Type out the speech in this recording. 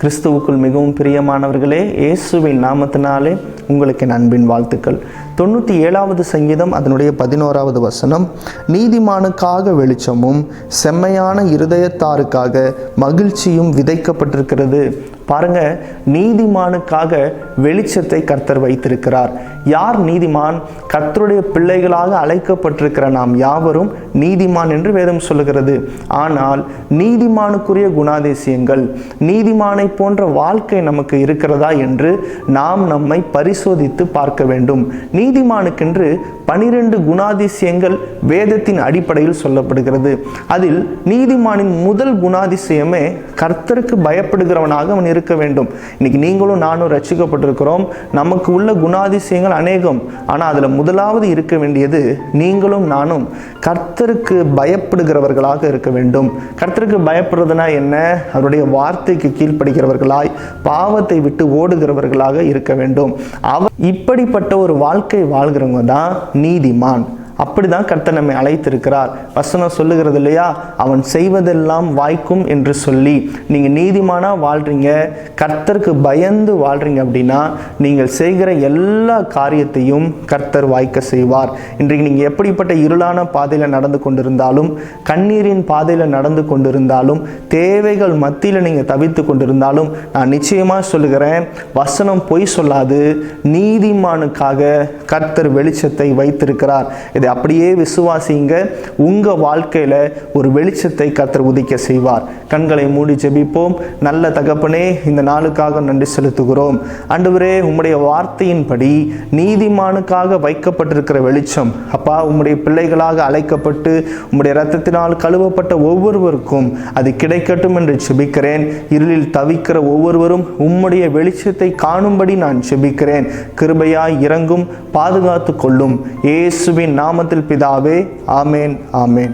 கிறிஸ்துவுக்குள் மிகவும் பிரியமானவர்களே, இயேசுவின் நாமத்தினாலே உங்களுக்கு என் அன்பின் வாழ்த்துக்கள். 97வது சங்கீதம் அதனுடைய 11வது வசனம், நீதிமானுக்காக வெளிச்சமும் செம்மையான இருதயத்தாருக்காக மகிழ்ச்சியும் விதைக்கப்பட்டிருக்கிறது. பாருங்க, நீதிமானுக்காக வெளிச்சத்தை கர்த்தர் வைத்திருக்கிறார். யார் நீதிமான்? கர்த்தருடைய பிள்ளைகளாக அழைக்கப்பட்டிருக்கிற நாம் யாவரும் நீதிமான் என்று வேதம் சொல்லுகிறது. ஆனால் நீதிமானுக்குரிய குணாதிசயங்கள், நீதிமானை போன்ற வாழ்க்கை நமக்கு இருக்கிறதா என்று நாம் நம்மை பரிசோதித்து பார்க்க வேண்டும். நீதிமானுக்கென்று 12 குணாதிசயங்கள் வேதத்தின் அடிப்படையில் சொல்லப்படுகிறது. அதில் நீதிமானின் முதல் குணாதிசயமே கர்த்தருக்கு பயப்படுகிறவனாக அவன் இருக்க வேண்டும். இன்னைக்கு நீங்களும் நானும் ரட்சிக்கப்பட்டிருக்கிறோம். நமக்கு உள்ள குணாதிசயங்கள் அநேகம். ஆனால் அதில் முதலாவது இருக்க வேண்டியது நீங்களும் நானும் கர்த்தருக்கு பயப்படுகிறவர்களாக இருக்க வேண்டும். கர்த்தருக்கு பயப்படுறதுனா என்ன? அவருடைய வார்த்தைக்கு கீழ்ப்படுகிறவர்களாய், பாவத்தை விட்டு ஓடுகிறவர்களாக இருக்க வேண்டும். இப்படிப்பட்ட ஒரு வாழ்க்கை வாழ்கிறவங்க தான் நீதிமான். அப்படிதான் கர்த்தர் நம்மை அழைத்திருக்கிறார். வசனம் சொல்லுகிறது இல்லையா, அவன் செய்வதெல்லாம் வாய்க்கும் என்று சொல்லி. நீங்கள் நீதிமானா வாழ்றீங்க, கர்த்தருக்கு பயந்து வாழ்றீங்க அப்படின்னா நீங்கள் செய்கிற எல்லா காரியத்தையும் கர்த்தர் வாய்க்க செய்வார். இன்றைக்கு நீங்கள் எப்படிப்பட்ட இருளான பாதையில் நடந்து கொண்டிருந்தாலும், கண்ணீரின் பாதையில் நடந்து கொண்டிருந்தாலும், தேவைகள் மத்தியில் நீங்கள் தவித்து கொண்டிருந்தாலும், நான் நிச்சயமாக சொல்லுகிறேன், வசனம் பொய் சொல்லாது. நீதிமானுக்காக கர்த்தர் வெளிச்சத்தை வைத்திருக்கிறார். இதை அப்படியே விசுவாசிங்க. உங்க வாழ்க்கையில ஒரு வெளிச்சத்தை கர்த்தர் உதிக்க செய்வார். கண்களை மூடி ஜெபிப்போம். நல்ல தகப்பனே, இந்த நாளுக்காக நன்றி செலுத்துகிறோம். ஆண்டவரே, உம்முடைய வார்த்தையின்படி நீதிமானுக்காக வைக்கப்பட்டிருக்கிற வெளிச்சம் அப்பா, உம்முடைய பிள்ளைகளாக அழைக்கப்பட்டு உம்முடைய இரத்தத்தினால் கழுவப்பட்ட ஒவ்வொருவருக்கும் அது கிடைக்கட்டும் என்று ஜெபிக்கிறேன். இருளில் தவிக்கிற ஒவ்வொருவரும் உம்முடைய வெளிச்சத்தை காணும்படி நான் ஜெபிக்கிறேன். கிருபையாய் இறங்கும், பாதுகாத்து கொள்ளும். இயேசுவின் நாமத்தில் பிதாவே, ஆமேன், ஆமேன்.